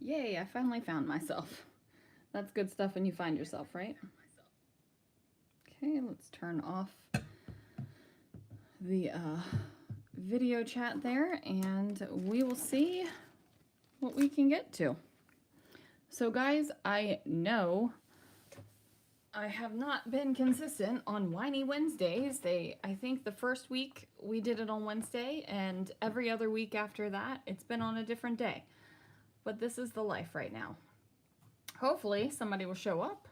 Yay, I finally found myself. That's good stuff when you find yourself, right? Okay, let's turn off the video chat there and we will see what we can get to. So guys, I know I have not been consistent on Winey Wednesdays. I think the first week we did it on Wednesday, and every other week after that, it's been on a different day. But this is the life right now. Hopefully somebody will show up,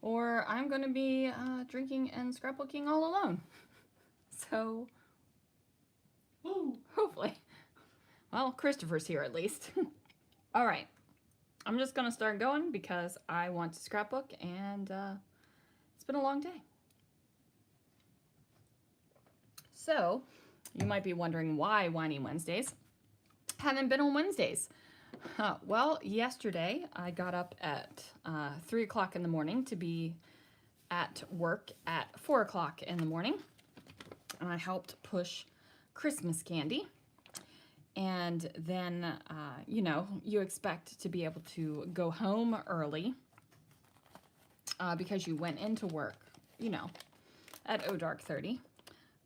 or I'm going to be drinking and scrapbooking all alone. So, woo, hopefully. Well, Christopher's here at least. All right. I'm just going to start going because I want to scrapbook, and it's been a long day. So, you might be wondering why Winey Wednesdays haven't been on Wednesdays. Well, yesterday I got up at 3 o'clock in the morning to be at work at 4 o'clock in the morning, and I helped push Christmas candy. And then, you know, you expect to be able to go home early because you went into work, you know, at dark 30.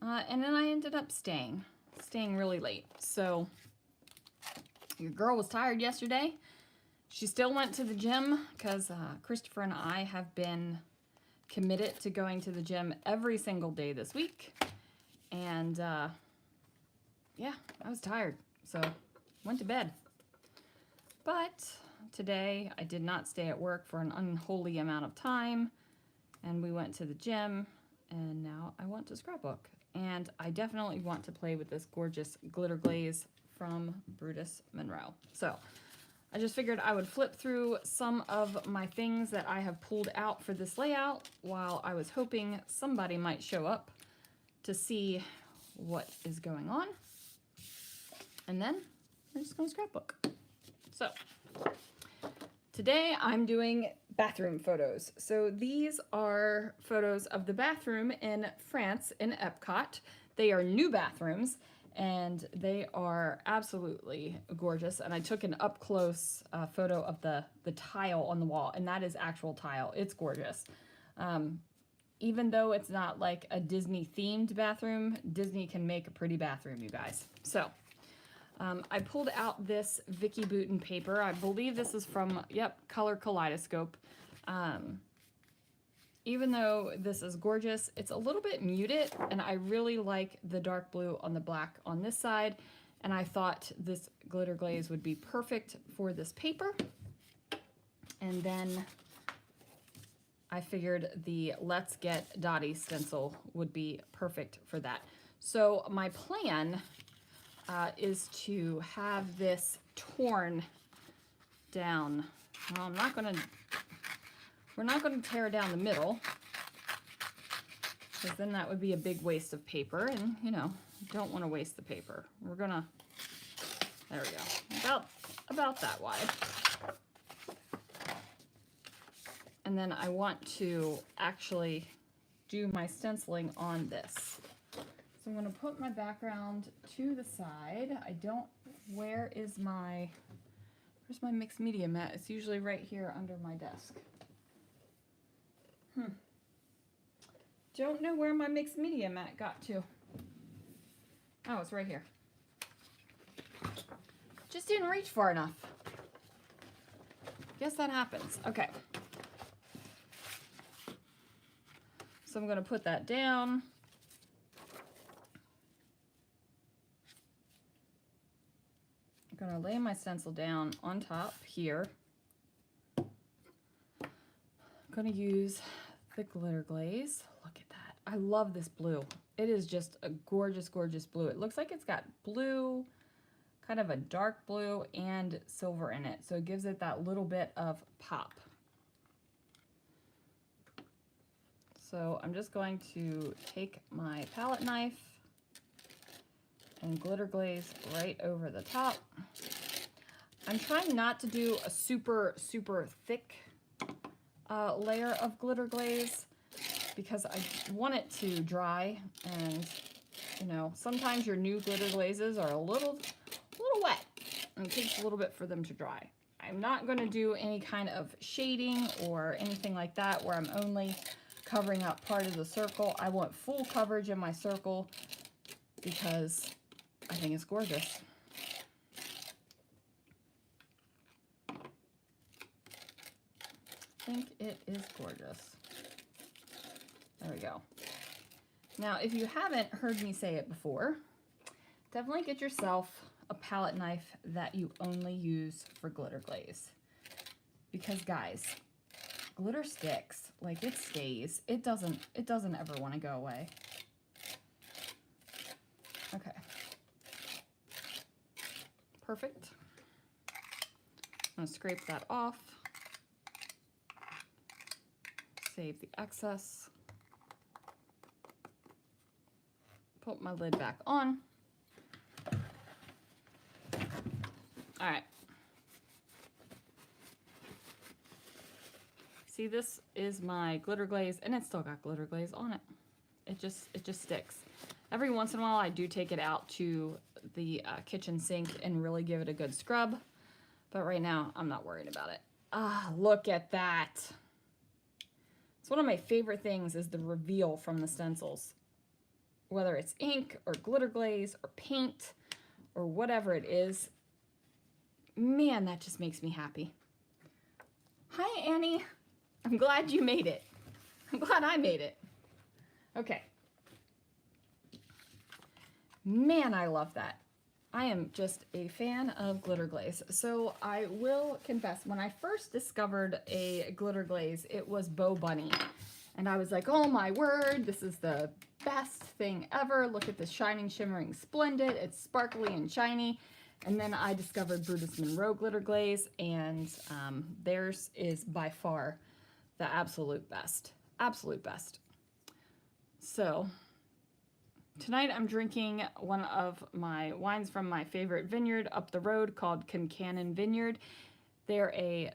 And then I ended up staying really late. So your girl was tired yesterday. She still went to the gym because Christopher and I have been committed to going to the gym every single day this week. And yeah, I was tired, so went to bed. But today I did not stay at work for an unholy amount of time, and we went to the gym, and now I want to scrapbook. And I definitely want to play with this gorgeous glitter glaze from Brutus Monroe. So I just figured I would flip through some of my things that I have pulled out for this layout while I was hoping somebody might show up to see what is going on. And then we're just going to scrapbook. So today I'm doing bathroom photos. So these are photos of the bathroom in France in Epcot. They are new bathrooms and they are absolutely gorgeous. And I took an up close photo of the tile on the wall, and that is actual tile. It's gorgeous. Even though it's not like a Disney themed bathroom, Disney can make a pretty bathroom, you guys. So I pulled out this Vicky Bouton paper. I believe this is from, yep, Color Kaleidoscope. Even though this is gorgeous, it's a little bit muted, and I really like the dark blue on the black on this side, and I thought this glitter glaze would be perfect for this paper. And then I figured the Let's Get Dottie stencil would be perfect for that. So my plan is to have this torn down. Well, we're not gonna tear down the middle, because then that would be a big waste of paper, and you know, don't want to waste the paper. We're gonna, there we go, about that wide. And then I want to actually do my stenciling on this. So I'm going to put my background to the side. Where's my mixed media mat? It's usually right here under my desk. Don't know where my mixed media mat got to. Oh, it's right here. Just didn't reach far enough. Guess that happens. Okay. So I'm going to put that down. I'm going to lay my stencil down on top here. I'm going to use the glitter glaze. Look at that. I love this blue. It is just a gorgeous, gorgeous blue. It looks like it's got blue, kind of a dark blue, and silver in it. So it gives it that little bit of pop. So I'm just going to take my palette knife and glitter glaze right over the top. I'm trying not to do a super, super thick layer of glitter glaze because I want it to dry, and you know, sometimes your new glitter glazes are a little wet and it takes a little bit for them to dry. I'm not going to do any kind of shading or anything like that where I'm only covering up part of the circle. I want full coverage in my circle because I think it's gorgeous. I think it is gorgeous. There we go. Now, if you haven't heard me say it before, definitely get yourself a palette knife that you only use for glitter glaze. Because guys, glitter sticks, like it stays. It doesn't ever want to go away. Okay. Perfect. I'm going to scrape that off. Save the excess. Put my lid back on. All right. See, this is my glitter glaze, and it's still got glitter glaze on it. It just sticks. Every once in a while, I do take it out to the kitchen sink and really give it a good scrub. But right now, I'm not worried about it. Ah, look at that. It's one of my favorite things is the reveal from the stencils. Whether it's ink or glitter glaze or paint or whatever it is. Man, that just makes me happy. Hi, Annie. I'm glad you made it. I'm glad I made it. Okay. Man, I love that. I am just a fan of glitter glaze. So I will confess, when I first discovered a glitter glaze, it was Bo Bunny. And I was like, oh my word, this is the best thing ever. Look at this shining, shimmering, splendid. It's sparkly and shiny. And then I discovered Brutus Monroe glitter glaze, and theirs is by far the absolute best. Absolute best. So tonight I'm drinking one of my wines from my favorite vineyard up the road called Concannon Vineyard. They're a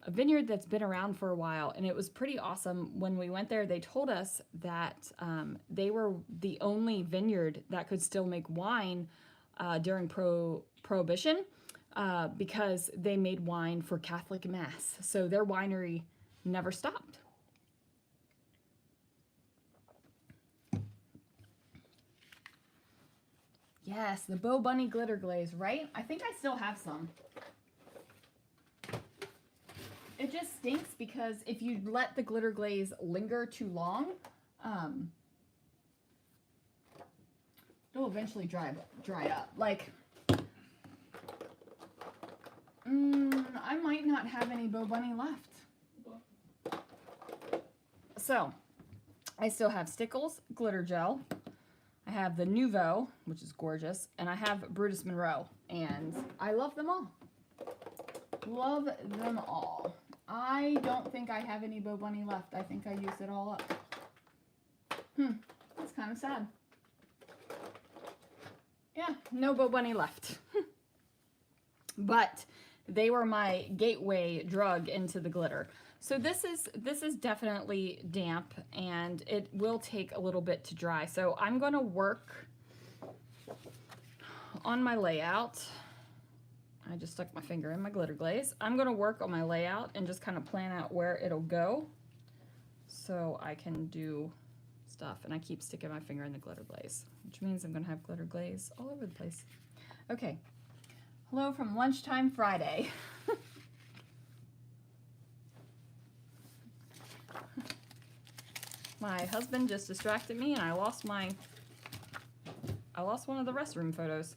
vineyard that's been around for a while, and it was pretty awesome. When we went there, they told us that they were the only vineyard that could still make wine during Prohibition because they made wine for Catholic Mass. So their winery never stopped. Yes, the Bo Bunny glitter glaze, right? I think I still have some. It just stinks because if you let the glitter glaze linger too long, it'll eventually dry up. Like, I might not have any Bo Bunny left. So, I still have Stickles glitter gel. I have the Nouveau, which is gorgeous, and I have Brutus Monroe, and I love them all. Love them all. I don't think I have any Bo Bunny left. I think I used it all up. That's kind of sad. Yeah, no Bo Bunny left. But they were my gateway drug into the glitter. So this is definitely damp, and it will take a little bit to dry. So I'm going to work on my layout. I just stuck my finger in my glitter glaze. I'm going to work on my layout and just kind of plan out where it'll go so I can do stuff. And I keep sticking my finger in the glitter glaze, which means I'm going to have glitter glaze all over the place. Okay. Hello from Lunchtime Friday. My husband just distracted me, and I lost one of the restroom photos.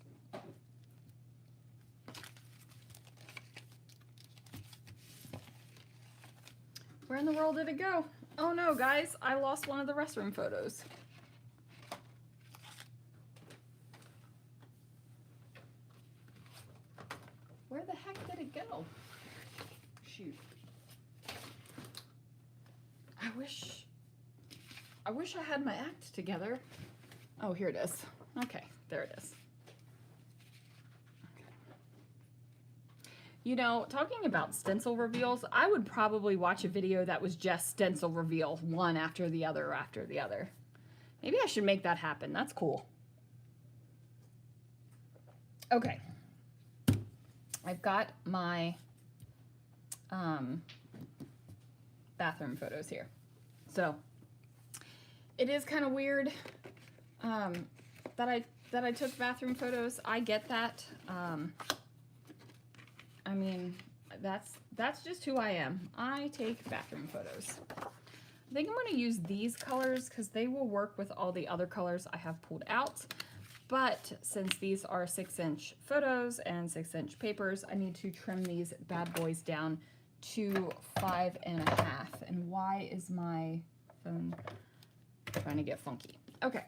Where in the world did it go? Oh no, guys, I lost one of the restroom photos. Where the heck did it go? Shoot. I wish I had my act together. Oh, here it is. Okay, there it is. Okay. You know, talking about stencil reveals, I would probably watch a video that was just stencil reveal, one after the other after the other. Maybe I should make that happen. That's cool. Okay. I've got my bathroom photos here. So it is kind of weird that I took bathroom photos. I get that. I mean, that's just who I am. I take bathroom photos. I think I'm going to use these colors because they will work with all the other colors I have pulled out. But since these are 6-inch photos and 6-inch papers, I need to trim these bad boys down to 5.5. And why is my phone trying to get funky? Okay,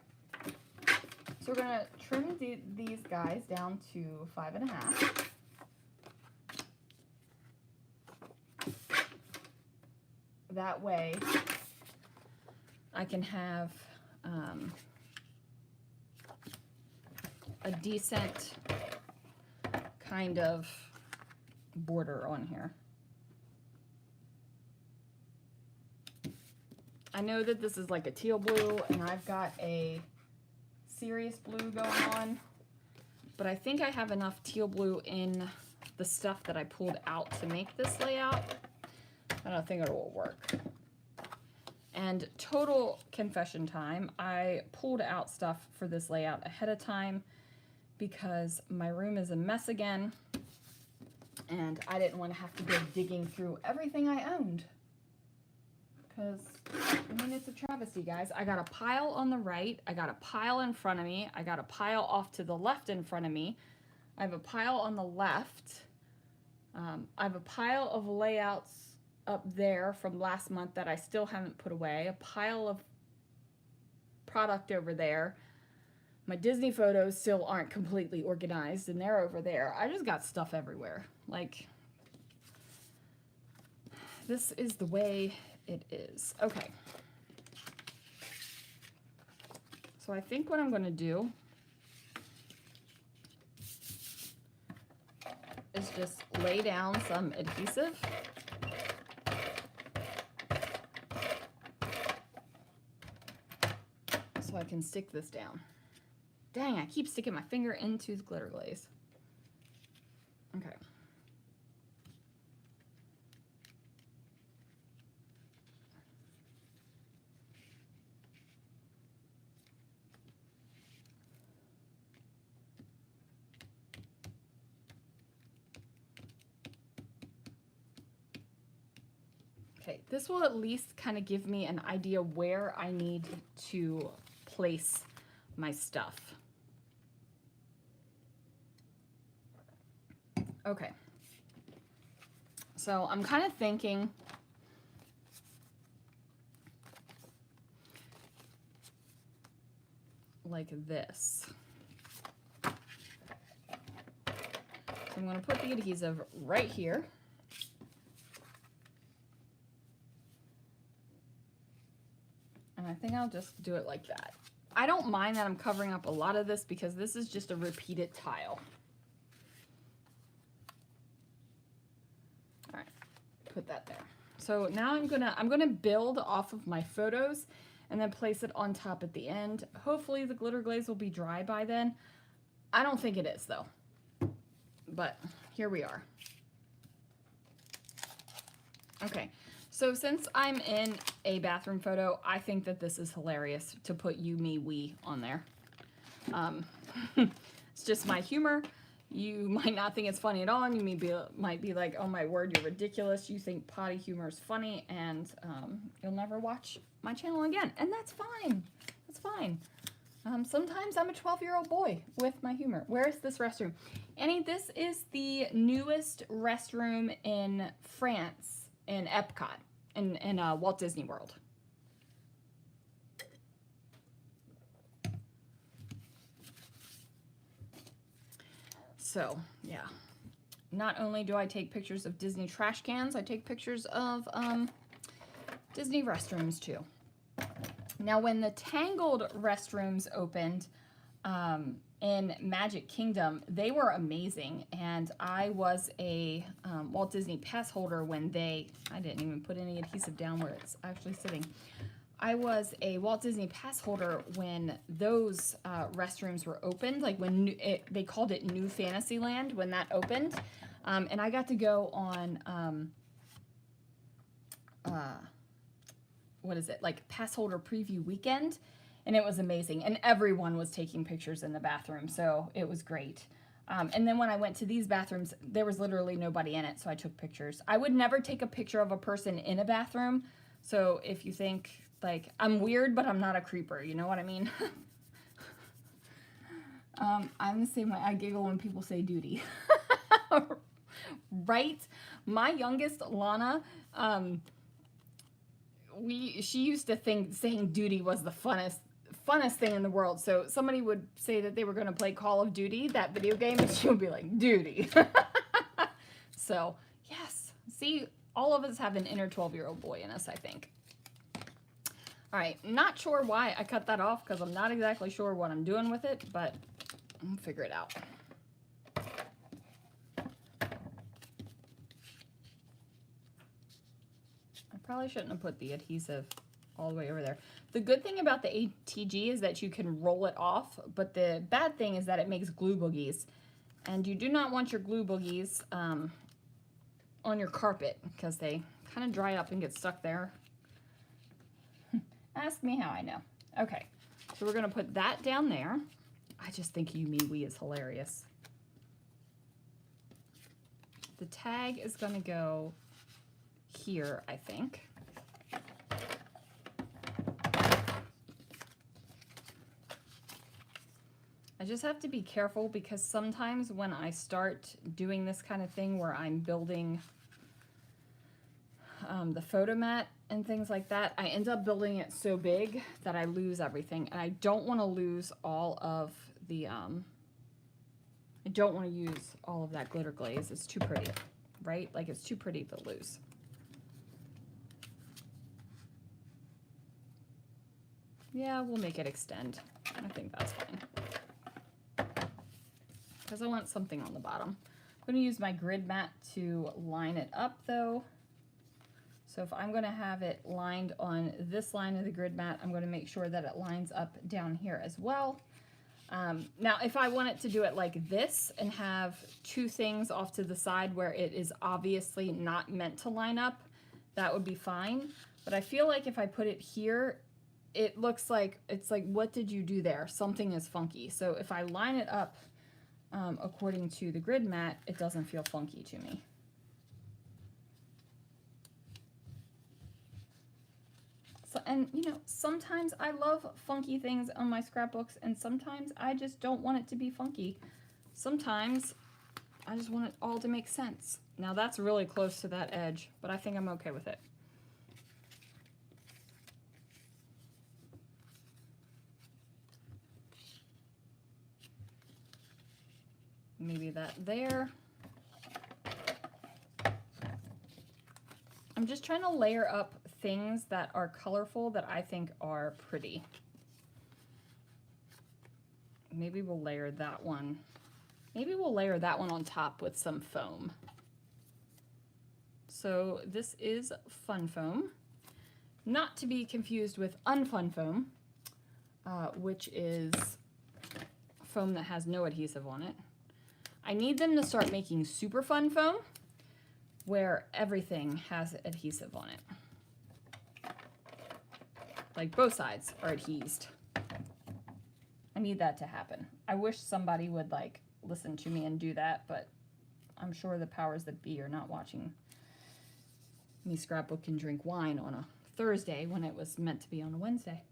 so we're gonna trim these guys down to 5.5. That way I can have a decent kind of border on here. I know that this is like a teal blue and I've got a serious blue going on, but I think I have enough teal blue in the stuff that I pulled out to make this layout. I don't think it will work. And total confession time, I pulled out stuff for this layout ahead of time because my room is a mess again and I didn't want to have to go digging through everything I owned. Because, I mean, it's a travesty, guys. I got a pile on the right. I got a pile in front of me. I got a pile off to the left in front of me. I have a pile on the left. I have a pile of layouts up there from last month that I still haven't put away. A pile of product over there. My Disney photos still aren't completely organized, and they're over there. I just got stuff everywhere. Like, this is the way it is. Okay. So I think what I'm going to do is just lay down some adhesive. So I can stick this down. Dang, I keep sticking my finger into the glitter glaze. Okay. Okay, this will at least kind of give me an idea where I need to place my stuff. Okay, so I'm kind of thinking like this. So I'm going to put the adhesive right here. And I think I'll just do it like that. I don't mind that I'm covering up a lot of this because this is just a repeated tile. All right, put that there. So now I'm gonna build off of my photos and then place it on top at the end. Hopefully the glitter glaze will be dry by then. I don't think it is though, but here we are. Okay. So since I'm in a bathroom photo, I think that this is hilarious to put you, me, we on there. It's just my humor. You might not think it's funny at all, and you might be like, oh my word, you're ridiculous. You think potty humor is funny, and you'll never watch my channel again. And that's fine. That's fine. Sometimes I'm a 12-year-old boy with my humor. Where is this restroom? Annie, this is the newest restroom in France. In Epcot, in Walt Disney World. So, yeah. Not only do I take pictures of Disney trash cans, I take pictures of Disney restrooms too. Now, when the Tangled restrooms opened in Magic Kingdom, they were amazing, and I was a Walt Disney pass holder when I didn't even put any adhesive down where it's actually sitting. I was a Walt Disney pass holder when those restrooms were opened, like when they called it New Fantasyland when that opened. And I got to go on, what is it, like pass holder preview weekend, and it was amazing. And everyone was taking pictures in the bathroom, so it was great. And then when I went to these bathrooms, there was literally nobody in it, so I took pictures. I would never take a picture of a person in a bathroom, so if you think, like, I'm weird, but I'm not a creeper, you know what I mean? I'm the same way. I giggle when people say duty. Right? My youngest, Lana, she used to think saying duty was the funnest thing in the world. So somebody would say that they were going to play Call of Duty, that video game, and she would be like, duty. So, yes. See, all of us have an inner 12-year-old boy in us, I think. All right, not sure why I cut that off because I'm not exactly sure what I'm doing with it, but I'll figure it out. I probably shouldn't have put the adhesive all the way over there. The good thing about the ATG is that you can roll it off, but the bad thing is that it makes glue boogies. And you do not want your glue boogies on your carpet because they kind of dry up and get stuck there. Ask me how I know. Okay, so we're going to put that down there. I just think you, me, we is hilarious. The tag is going to go here, I think. I just have to be careful because sometimes when I start doing this kind of thing where I'm building the photo mat and things like that, I end up building it so big that I lose everything, and I don't want to lose all of the I don't want to use all of that glitter glaze. It's too pretty, right? Like, it's too pretty to lose. Yeah, we'll make it extend. I think that's fine. Because I want something on the bottom. I'm going to use my grid mat to line it up, though. So if I'm going to have it lined on this line of the grid mat, I'm going to make sure that it lines up down here as well. Now, if I wanted to do it like this and have two things off to the side where it is obviously not meant to line up, that would be fine. But I feel like if I put it here, it looks like, it's like, what did you do there? Something is funky. So if I line it up according to the grid mat, it doesn't feel funky to me. So, and you know, sometimes I love funky things on my scrapbooks, and sometimes I just don't want it to be funky. Sometimes I just want it all to make sense. Now that's really close to that edge, but I think I'm okay with it. Maybe that there. I'm just trying to layer up things that are colorful that I think are pretty. Maybe we'll layer that one. Maybe we'll layer that one on top with some foam. So this is fun foam, not to be confused with unfun foam, which is foam that has no adhesive on it. I need them to start making super fun foam where everything has adhesive on it. Like both sides are adhesed. I need that to happen. I wish somebody would like listen to me and do that, but I'm sure the powers that be are not watching me scrapbook and drink wine on a Thursday when it was meant to be on a Wednesday.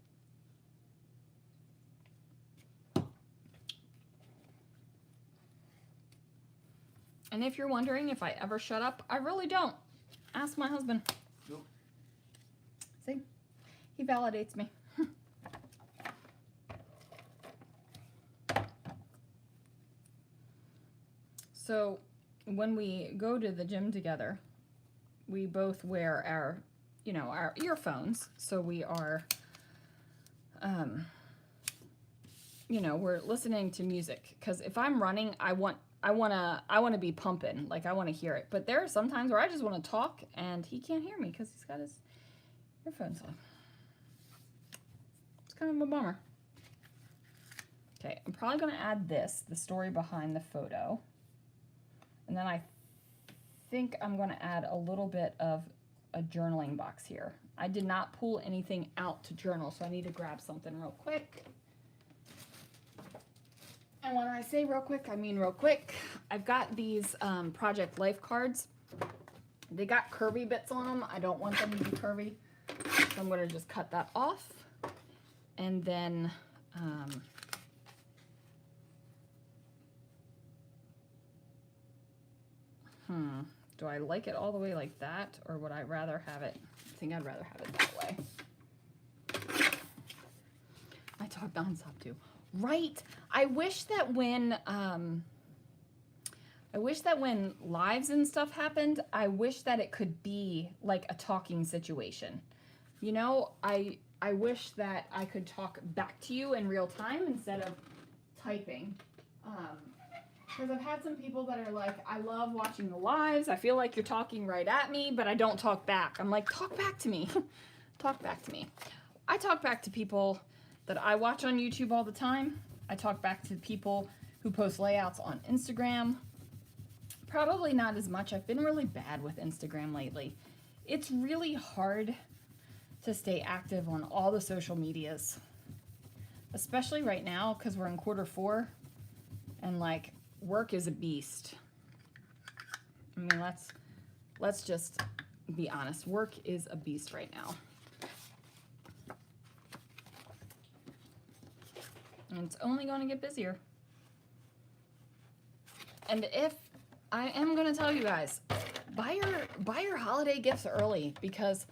And if you're wondering if I ever shut up, I really don't. Ask my husband. Nope. See? He validates me. So when we go to the gym together, we both wear our, you know, our earphones. So we are, you know, we're listening to music. Because if I'm running, I want to be pumping, like I want to hear it. But there are some times where I just want to talk and he can't hear me because he's got his earphones on. It's kind of a bummer. Okay, I'm probably going to add this, the story behind the photo. And then I think I'm going to add a little bit of a journaling box here. I did not pull anything out to journal, so I need to grab something real quick. And when I say real quick, I mean real quick. I've got these Project Life cards. They got curvy bits on them. I don't want them to be curvy, so I'm going to just cut that off. And then do I like it all the way like that, or would I rather have it? I think I'd rather have it that way. I talk nonstop too. Right. I wish that when lives and stuff happened, I wish that it could be like a talking situation. You know, I wish that I could talk back to you in real time instead of typing. Because I've had some people that are like, I love watching the lives. I feel like you're talking right at me, but I don't talk back. I'm like, talk back to me. Talk back to me. I talk back to people that I watch on YouTube all the time. I talk back to people who post layouts on Instagram. Probably not as much. I've been really bad with Instagram lately. It's really hard to stay active on all the social medias, especially right now because we're in Q4 and like work is a beast. I mean, let's just be honest. Work is a beast right now. And it's only going to get busier. And if I am going to tell you guys, buy your holiday gifts early, because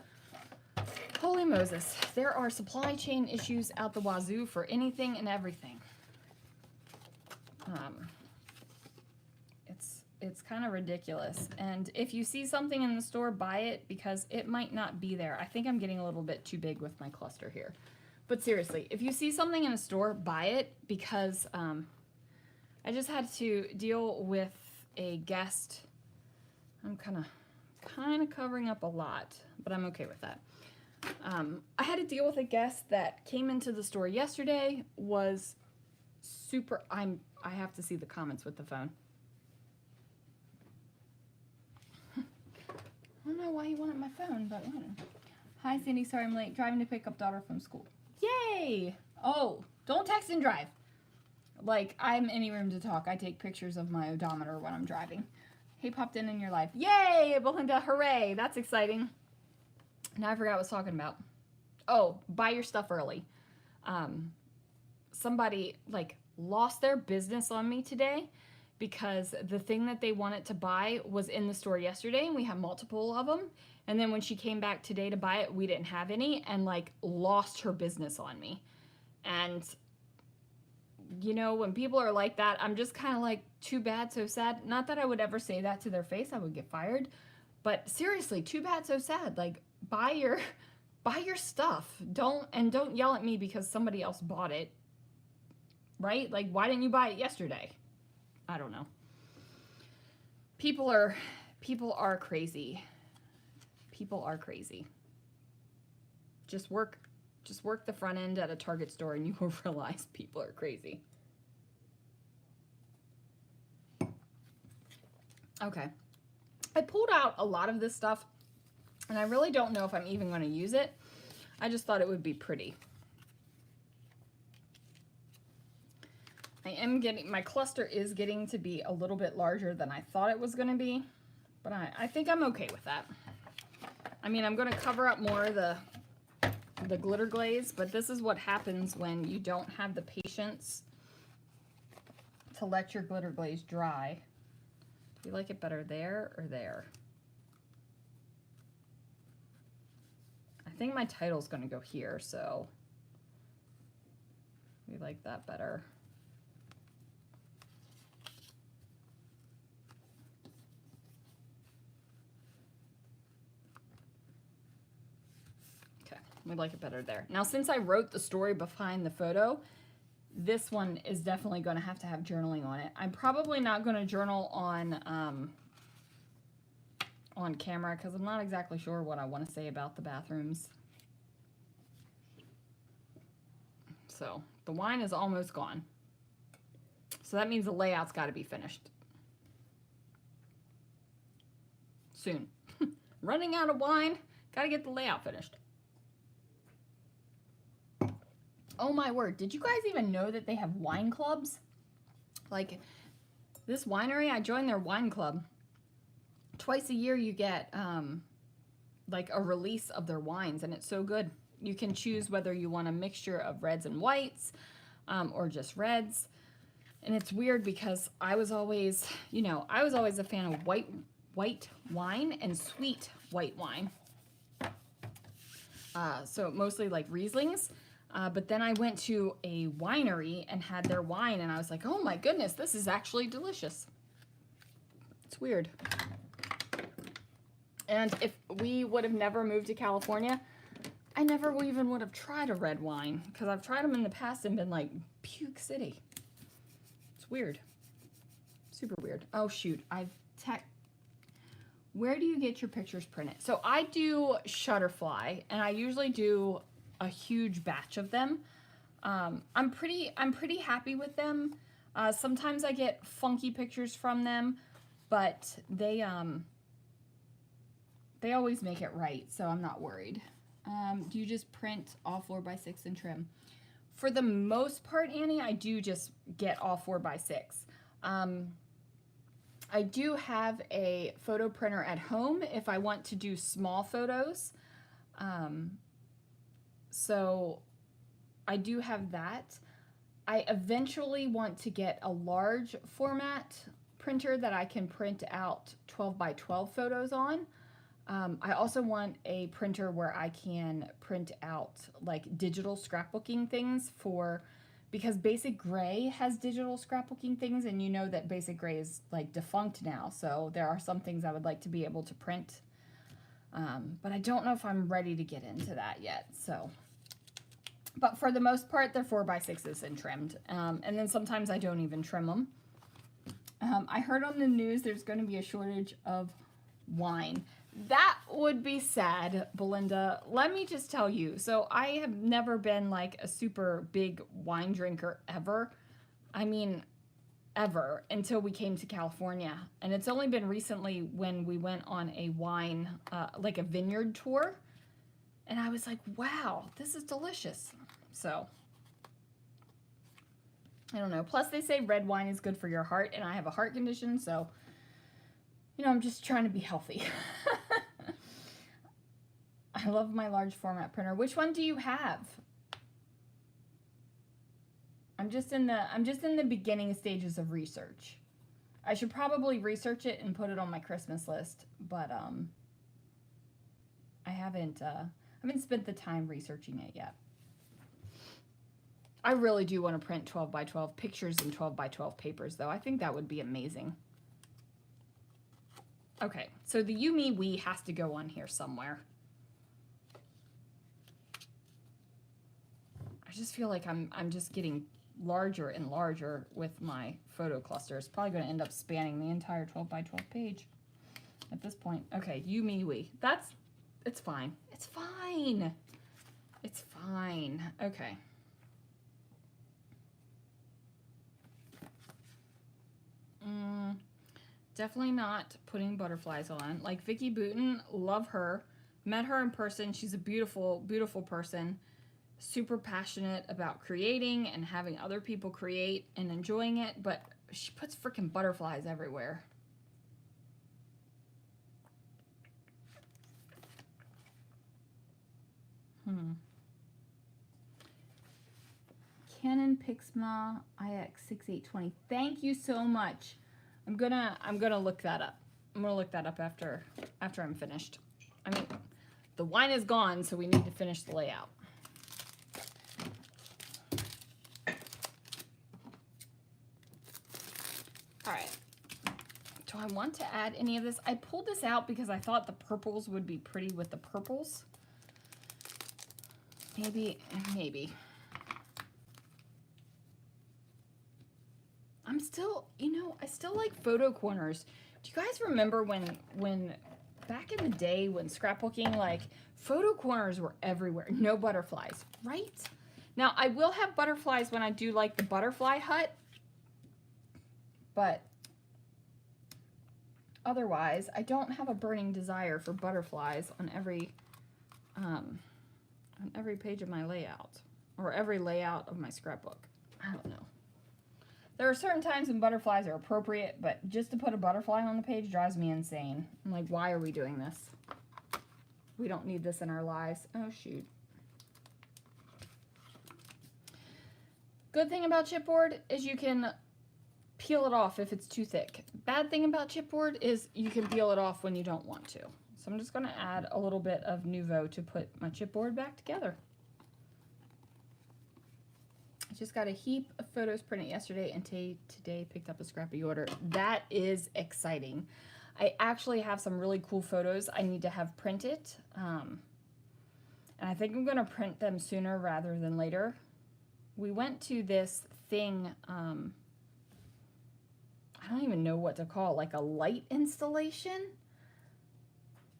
holy Moses, there are supply chain issues out the wazoo for anything and everything. It's kind of ridiculous. And if you see something in the store, buy it, because it might not be there. I think I'm getting a little bit too big with my cluster here. But seriously, if you see something in a store, buy it, because I just had to deal with a guest. I'm kind of covering up a lot, but I'm okay with that. I had to deal with a guest that came into the store yesterday, was super, I have to see the comments with the phone. I don't know why you wanted my phone, but whatever. Hi, Cindy. Sorry I'm late. Driving to pick up daughter from school. Yay! Oh, don't text and drive. Like, I'm any room to talk. I take pictures of my odometer when I'm driving. Hey, popped in your life. Yay, Belinda. Hooray. That's exciting. Now I forgot what I was talking about. Oh, buy your stuff early. Somebody, like, lost their business on me today, because the thing that they wanted to buy was in the store yesterday, and we have multiple of them. And then when she came back today to buy it, we didn't have any, and like lost her business on me. And you know, when people are like that, I'm just kind of like, too bad, so sad. Not that I would ever say that to their face, I would get fired. But seriously, too bad, so sad. Like, buy your stuff. Don't yell at me because somebody else bought it. Right? Like, why didn't you buy it yesterday? I don't know. People are crazy. People are crazy. Just work the front end at a Target store and you will realize people are crazy. Okay. I pulled out a lot of this stuff, and I really don't know if I'm even going to use it. I just thought it would be pretty. My cluster is getting to be a little bit larger than I thought it was going to be, but I think I'm okay with that. I mean, I'm going to cover up more of the glitter glaze, but this is what happens when you don't have the patience to let your glitter glaze dry. Do you like it better there or there? I think my title's going to go here, so we like that better. We like it better there. Now, since I wrote the story behind the photo, this one is definitely going to have journaling on it. I'm probably not going to journal on camera because I'm not exactly sure what I want to say about the bathrooms. So the wine is almost gone. So that means the layout's got to be finished. soon. Running out of wine. Got to get the layout finished. Oh my word. Did you guys even know that they have wine clubs? Like this winery, I joined their wine club. Twice a year you get like a release of their wines, and it's so good. You can choose whether you want a mixture of reds and whites or just reds. And it's weird because I was always, you know, I was always a fan of white wine and sweet white wine. So mostly like Rieslings. But then I went to a winery and had their wine, and I was like, oh my goodness, this is actually delicious. It's weird. And if we would have never moved to California, I never even would have tried a red wine, because I've tried them in the past and been like, puke city. It's weird. Super weird. Oh shoot, where do you get your pictures printed? So I do Shutterfly, and I usually do a huge batch of them. I'm pretty happy with them. Sometimes I get funky pictures from them, but they always make it right, so I'm not worried. Do you just print all 4x6 and trim? For the most part, Annie, I do just get all 4x6. I do have a photo printer at home if I want to do small photos. So I do have that. I eventually want to get a large format printer that I can print out 12x12 photos on. I also want a printer where I can print out like digital scrapbooking things because Basic Gray has digital scrapbooking things, and you know that Basic Gray is like defunct now, so there are some things I would like to be able to print. But I don't know if I'm ready to get into that yet, so. But for the most part, they're 4x6s and trimmed. And then sometimes I don't even trim them. I heard on the news there's going to be a shortage of wine. That would be sad, Belinda. Let me just tell you. So I have never been like a super big wine drinker ever. I mean, ever, until we came to California. And it's only been recently when we went on a wine, like a vineyard tour. And I was like, wow, this is delicious. So, I don't know. Plus, they say red wine is good for your heart, and I have a heart condition, so, you know, I'm just trying to be healthy. I love my large format printer. Which one do you have? I'm just in the beginning stages of research. I should probably research it and put it on my Christmas list, but I haven't spent the time researching it yet. I really do want to print 12x12 pictures and 12x12 papers, though. I think that would be amazing. Okay, so the You, Me, We has to go on here somewhere. I just feel like I'm just getting larger and larger with my photo cluster. It's probably going to end up spanning the entire 12x12 page at this point. Okay, You, Me, We. It's fine. It's fine. It's fine. Okay. Definitely not putting butterflies on. Like Vicky Booten, love her. Met her in person. She's a beautiful, beautiful person. Super passionate about creating and having other people create and enjoying it, but she puts freaking butterflies everywhere. Canon Pixma IX6820. Thank you so much. I'm gonna look that up. I'm gonna look that up after I'm finished. I mean, the wine is gone, so we need to finish the layout. All right. Do I want to add any of this? I pulled this out because I thought the purples would be pretty with the purples. Maybe. I'm still, I still like photo corners. Do you guys remember when back in the day when scrapbooking, like photo corners were everywhere, no butterflies, right? Now I will have butterflies when I do like the butterfly hut, but otherwise, I don't have a burning desire for butterflies on every page of my layout, or every layout of my scrapbook. I don't know. There are certain times when butterflies are appropriate, but just to put a butterfly on the page drives me insane. I'm like, why are we doing this? We don't need this in our lives. Oh, shoot. Good thing about chipboard is you can peel it off if it's too thick. Bad thing about chipboard is you can peel it off when you don't want to. So I'm just going to add a little bit of Nuvo to put my chipboard back together. I just got a heap of photos printed yesterday and today picked up a scrappy order. That is exciting. I actually have some really cool photos I need to have printed. And I think I'm going to print them sooner rather than later. We went to this thing, I don't even know what to call, like a light installation?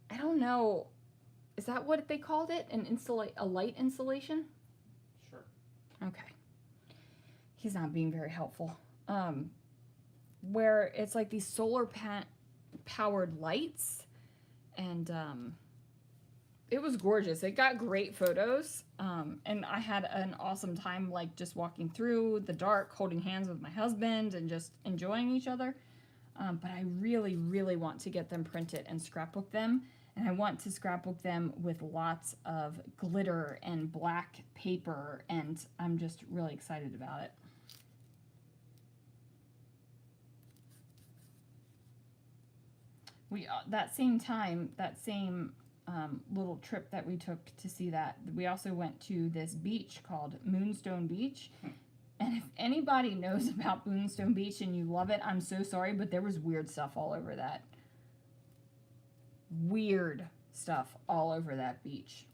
I don't know. Is that what they called it? A light installation? Sure. Okay. He's not being very helpful. Where it's like these solar powered lights, and it was gorgeous. It got great photos, and I had an awesome time, like just walking through the dark, holding hands with my husband, and just enjoying each other. But I really, really want to get them printed and scrapbook them. And I want to scrapbook them with lots of glitter and black paper, and I'm just really excited about it. That same little trip that we took to see that, we also went to this beach called Moonstone Beach. And if anybody knows about Moonstone Beach and you love it, I'm so sorry, but there was weird stuff all over that. Weird stuff all over that beach.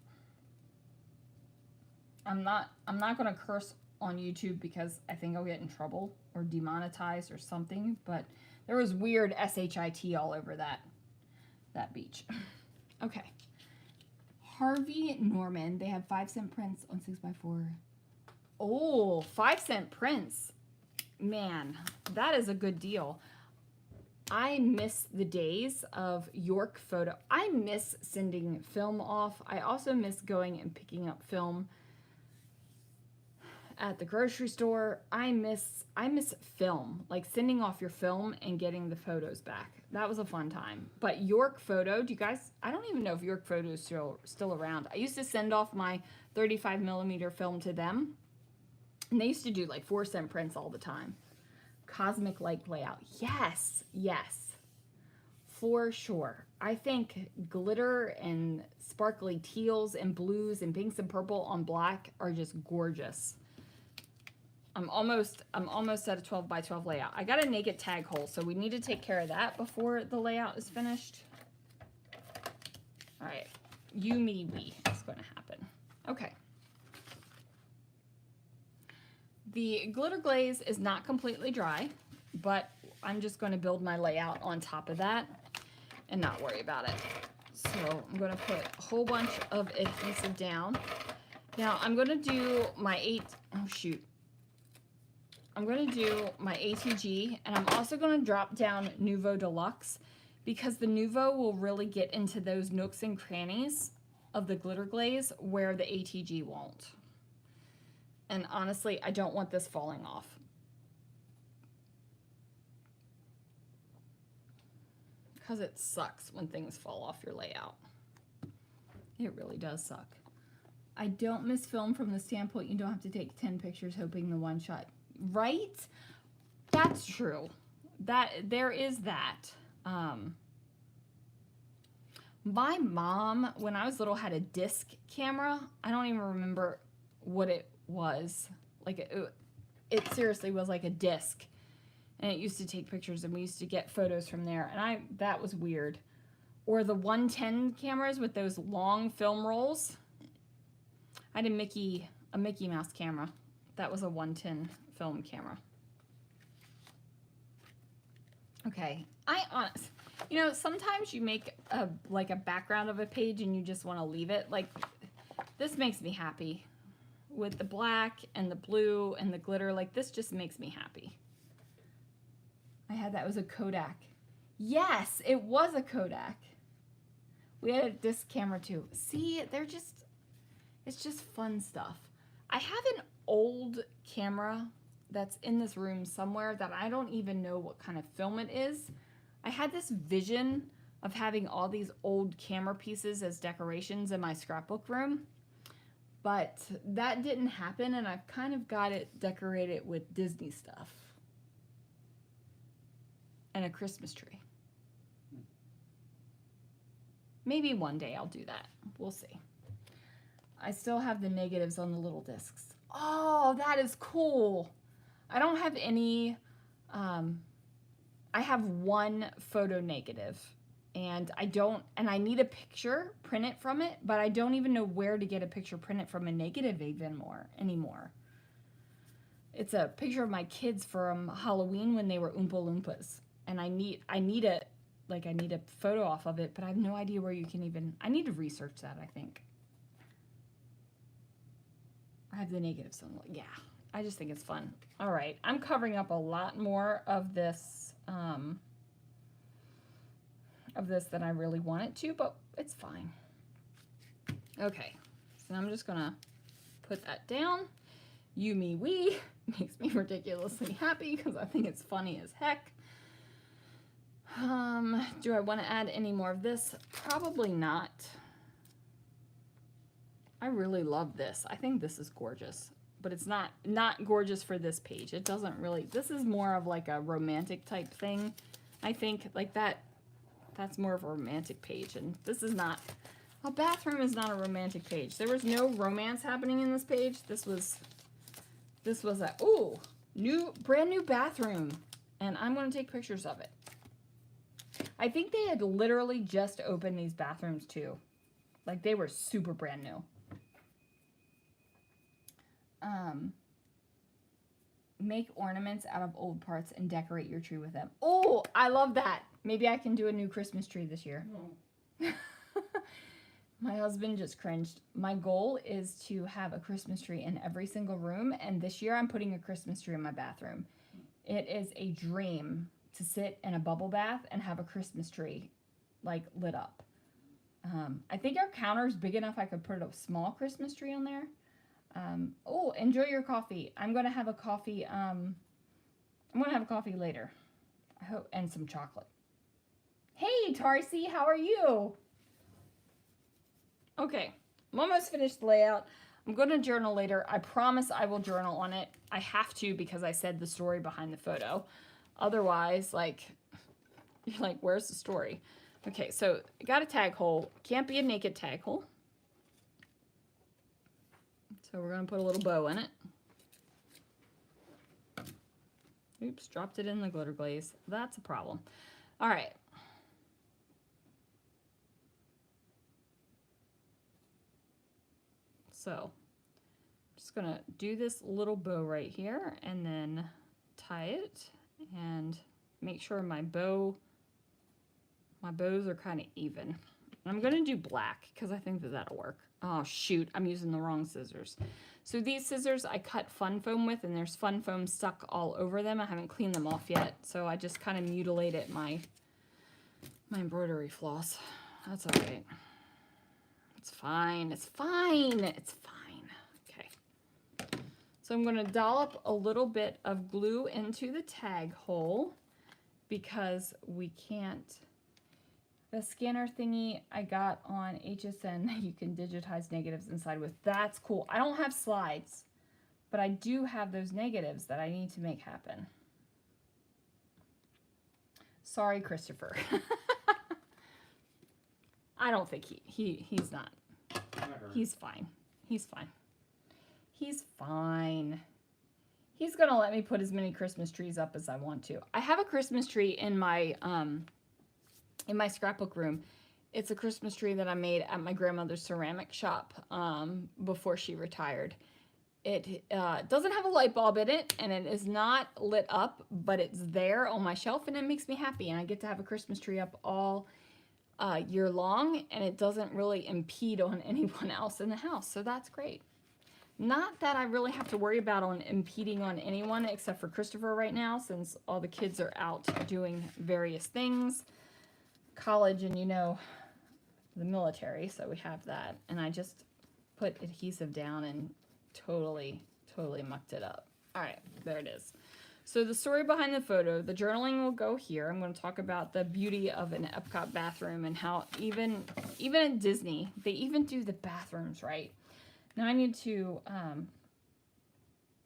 I'm not going to curse on YouTube because I think I'll get in trouble or demonetized or something, but there was weird SHIT all over that beach. Okay. Harvey Norman, they have 5-cent prints on 6x4. Oh, 5-cent prints. Man, that is a good deal. I miss the days of York Photo. I miss sending film off. I also miss going and picking up film at the grocery store. I miss film, like sending off your film and getting the photos back. That was a fun time. But York Photo, do you guys, I don't even know if York Photo is still around. I used to send off my 35mm film to them, and they used to do like 4-cent prints all the time. Cosmic Light Layout. Yes, yes, for sure. I think glitter and sparkly teals and blues and pinks and purple on black are just gorgeous. I'm almost at a 12x12 layout. I got a naked tag hole, so we need to take care of that before the layout is finished. All right, you, me, we is going to happen. Okay. The glitter glaze is not completely dry, but I'm just going to build my layout on top of that and not worry about it. So I'm going to put a whole bunch of adhesive down. Now I'm going to do my I'm going to do my ATG, and I'm also going to drop down Nuvo Deluxe because the Nuvo will really get into those nooks and crannies of the glitter glaze where the ATG won't. And honestly, I don't want this falling off. Because it sucks when things fall off your layout. It really does suck. I don't miss film from the standpoint you don't have to take 10 pictures hoping the one shot. Right? That's true. There is that. My mom, when I was little, had a disc camera. I don't even remember what it was. Like it seriously was like a disc, and it used to take pictures, and we used to get photos from there, and that was weird. Or the 110 cameras with those long film rolls. I had a Mickey Mouse camera. That was a 110 film camera. Okay, you know, sometimes you make a background of a page and you just want to leave it. Like, this makes me happy. With the black and the blue and the glitter, like this just makes me happy. I had that was a Kodak Yes, it was a Kodak. We had a disc camera too. See, it's just fun stuff. I have an old camera that's in this room somewhere that I don't even know what kind of film it is. I had this vision of having all these old camera pieces as decorations in my scrapbook room, but that didn't happen, and I've kind of got it decorated with Disney stuff and a Christmas tree. Maybe one day I'll do that. We'll see. I still have the negatives on the little discs. Oh, that is cool. I don't have any, I have one photo negative, and I need a picture printed from it, but I don't even know where to get a picture printed from a negative anymore. It's a picture of my kids from Halloween when they were Oompa Loompas, and I need a photo off of it, but I have no idea where you can even, I need to research that, I think. I have the negatives on, yeah, I just think it's fun. All right, I'm covering up a lot more of this than I really wanted to, but it's fine. Okay, so I'm just gonna put that down. You, me, we makes me ridiculously happy because I think it's funny as heck. Do I want to add any more of this? Probably not. I really love this. I think this is gorgeous, but it's not gorgeous for this page. It doesn't really, this is more of like a romantic type thing. I think like that's more of a romantic page, and this is not, a bathroom is not a romantic page. There was no romance happening in this page. This was a, ooh, brand new bathroom, and I'm going to take pictures of it. I think they had literally just opened these bathrooms too. Like they were super brand new. Make ornaments out of old parts and decorate your tree with them. Oh, I love that. Maybe I can do a new Christmas tree this year. No. My husband just cringed. My goal is to have a Christmas tree in every single room, and this year I'm putting a Christmas tree in my bathroom. It is a dream to sit in a bubble bath and have a Christmas tree like lit up. I think our counter is big enough I could put a small Christmas tree on there. Oh, enjoy your coffee. I'm gonna have a coffee. I'm gonna have a coffee later. I hope, and some chocolate. Hey, Tarsi, how are you? Okay, I'm almost finished the layout. I'm gonna journal later. I promise I will journal on it. I have to because I said the story behind the photo. Otherwise, like, you're like, where's the story? Okay, so I got a tag hole. Can't be a naked tag hole. So we're going to put a little bow in it. Oops, dropped it in the glitter glaze. That's a problem. All right. So I'm just going to do this little bow right here and then tie it and make sure my bows are kind of even. I'm going to do black because I think that'll work. Oh, shoot. I'm using the wrong scissors. So these scissors I cut fun foam with, and there's fun foam stuck all over them. I haven't cleaned them off yet, so I just kind of mutilated my embroidery floss. That's all right. It's fine. It's fine. It's fine. Okay. So I'm going to dollop a little bit of glue into the tag hole because we can't... The scanner thingy I got on HSN that you can digitize negatives inside with. That's cool. I don't have slides, but I do have those negatives that I need to make happen. Sorry, Christopher. I don't think he's not. He's fine. He's fine. He's fine. He's gonna let me put as many Christmas trees up as I want to. I have a Christmas tree in my scrapbook room. It's a Christmas tree that I made at my grandmother's ceramic shop before she retired. It doesn't have a light bulb in it, and it is not lit up, but it's there on my shelf, and it makes me happy. And I get to have a Christmas tree up all year long, and it doesn't really impede on anyone else in the house, so that's great. Not that I really have to worry about on impeding on anyone except for Christopher right now, since all the kids are out doing various things. College and, you know, the military, so we have that. And I just put adhesive down and totally mucked it up. All right, there it is. So the story behind the photo, the journaling will go here. I'm going to talk about the beauty of an Epcot bathroom and how even at Disney, they even do the bathrooms right. Now I need to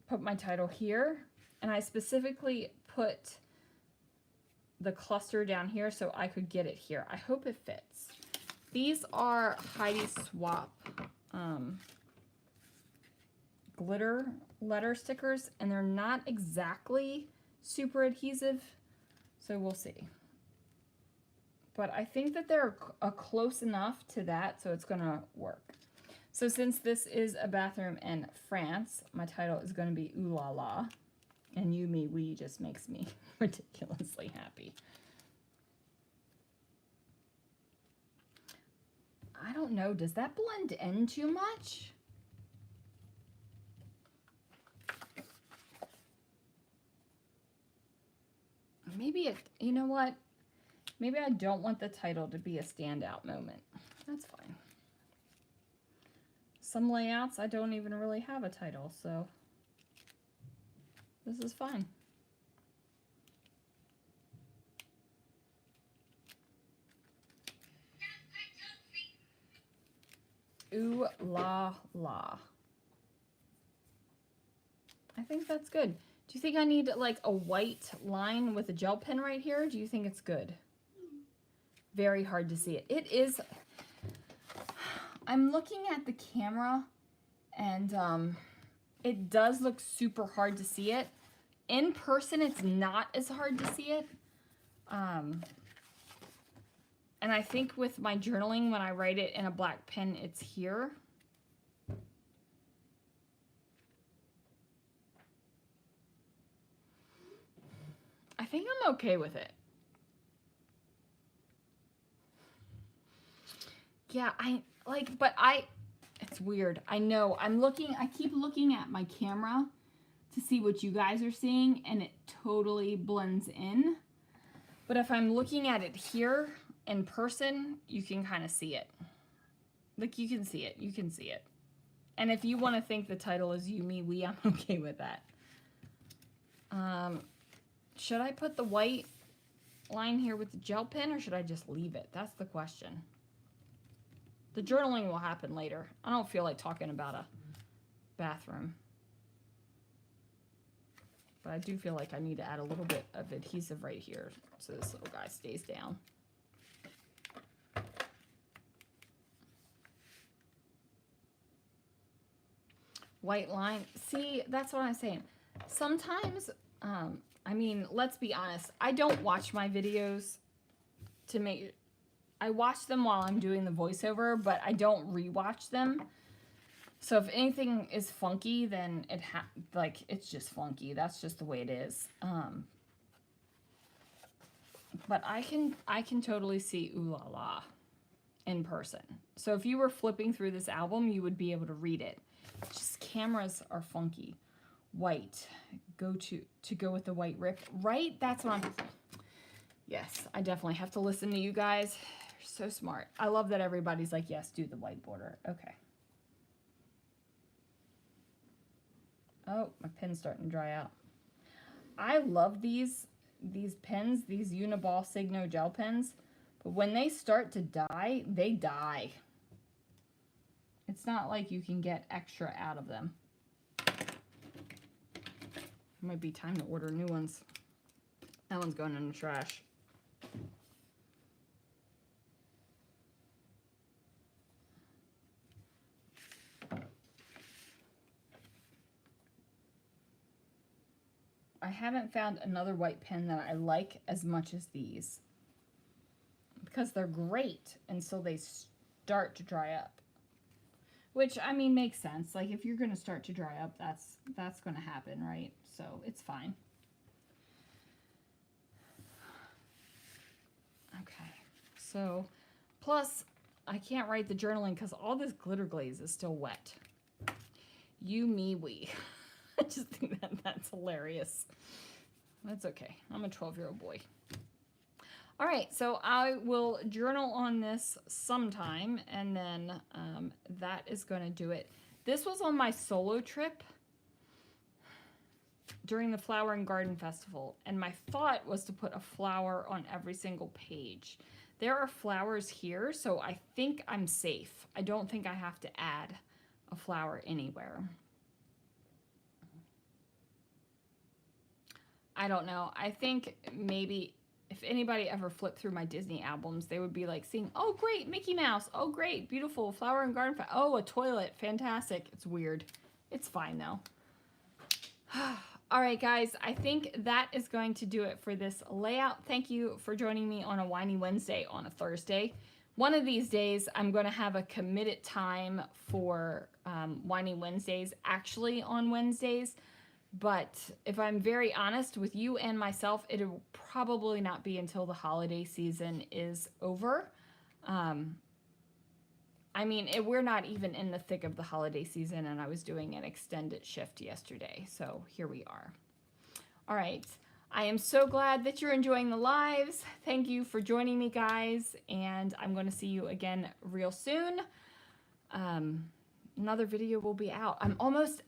put my title here, and I specifically put the cluster down here so I could get it here. I hope it fits. These are Heidi Swap glitter letter stickers, and they're not exactly super adhesive, so we'll see. But I think that they're close enough to that, so it's gonna work. So since this is a bathroom in France, my title is going to be Ooh La La. And You, Me, We just makes me ridiculously happy. I don't know. Does that blend in too much? Maybe it, you know what? Maybe I don't want the title to be a standout moment. That's fine. Some layouts, I don't even really have a title, so this is fine. Ooh La La. I think that's good. Do you think I need like a white line with a gel pen right here? Do you think it's good? Very hard to see it. It is. I'm looking at the camera and it does look super hard to see it. In person, it's not as hard to see it. And I think with my journaling, when I write it in a black pen, it's here. I think I'm okay with it. Yeah, it's weird. I know. I keep looking at my camera to see what you guys are seeing, and it totally blends in. But if I'm looking at it here in person, you can kind of see it. Like, you can see it. You can see it. And if you want to think the title is You, Me, We, I'm okay with that. Should I put the white line here with the gel pen, or should I just leave it? That's the question. The journaling will happen later. I don't feel like talking about a bathroom. But I do feel like I need to add a little bit of adhesive right here so this little guy stays down. White line. See, that's what I'm saying. Sometimes, I mean, let's be honest. I don't watch my videos to make... I watch them while I'm doing the voiceover, but I don't rewatch them. So if anything is funky, then it's just funky. That's just the way it is. But I can totally see Ooh La La in person. So if you were flipping through this album, you would be able to read it. Just cameras are funky. White. To go with the white rip. Right? That's what I'm... Yes, I definitely have to listen to you guys. You're so smart. I love that everybody's like, yes, do the white border. Okay. Oh, my pen's starting to dry out. I love these pens, these Uniball Signo gel pens, but when they start to die, they die. It's not like you can get extra out of them. It might be time to order new ones. That one's going in the trash. I haven't found another white pen that I like as much as these because they're great until they start to dry up, which, I mean, makes sense. Like, if you're going to start to dry up, that's going to happen, right? So it's fine. Okay, so plus I can't write the journaling because all this glitter glaze is still wet. You, me, we. I just think that's hilarious. That's okay. I'm a 12-year-old boy. All right, so I will journal on this sometime, and then that is going to do it. This was on my solo trip during the Flower and Garden Festival, and my thought was to put a flower on every single page. There are flowers here, so I think I'm safe. I don't think I have to add a flower anywhere. I don't know. I think maybe if anybody ever flipped through my Disney albums, they would be like seeing, oh, great, Mickey Mouse. Oh, great, beautiful, Flower and Garden. Oh, a toilet. Fantastic. It's weird. It's fine, though. All right, guys, I think that is going to do it for this layout. Thank you for joining me on a Winey Wednesday on a Thursday. One of these days, I'm going to have a committed time for Winey Wednesdays, actually on Wednesdays. But if I'm very honest with you and myself, it'll probably not be until the holiday season is over. I mean, we're not even in the thick of the holiday season, and I was doing an extended shift yesterday, so here we are. All right, I am so glad that you're enjoying the lives. Thank you for joining me, guys, and I'm going to see you again real soon. Another video will be out. I'm almost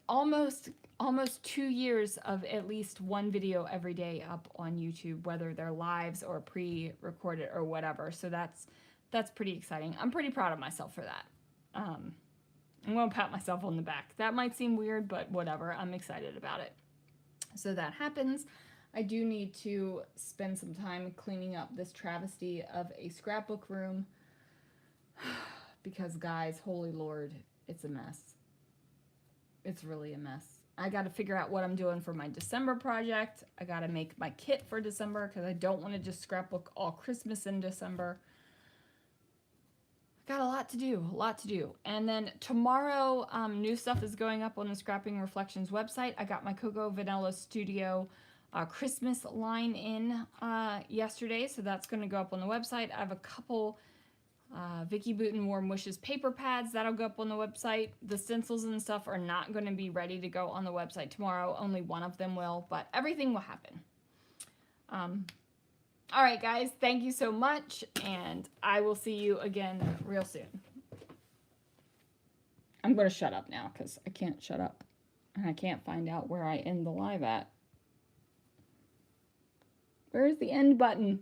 2 years of at least one video every day up on YouTube, whether they're lives or pre-recorded or whatever. So that's pretty exciting. I'm pretty proud of myself for that. I'm going to pat myself on the back. That might seem weird, but whatever. I'm excited about it. So that happens. I do need to spend some time cleaning up this travesty of a scrapbook room because, guys, holy Lord, it's a mess. It's really a mess. I got to figure out what I'm doing for my December project. I got to make my kit for December because I don't want to just scrapbook all Christmas in December. Got a lot to do, And then tomorrow, new stuff is going up on the Scrapping Reflections website. I got my Cocoa Vanilla Studio Christmas line in yesterday, so that's going to go up on the website. I have a couple Vicky Booten Warm Wishes paper pads that'll go up on the website. The stencils and stuff are not going to be ready to go on the website tomorrow. Only one of them will, but everything will happen. All right, guys, thank you so much, and I will see you again real soon. I'm going to shut up now because I can't shut up, and I can't find out where I end the live at. Where's the end button?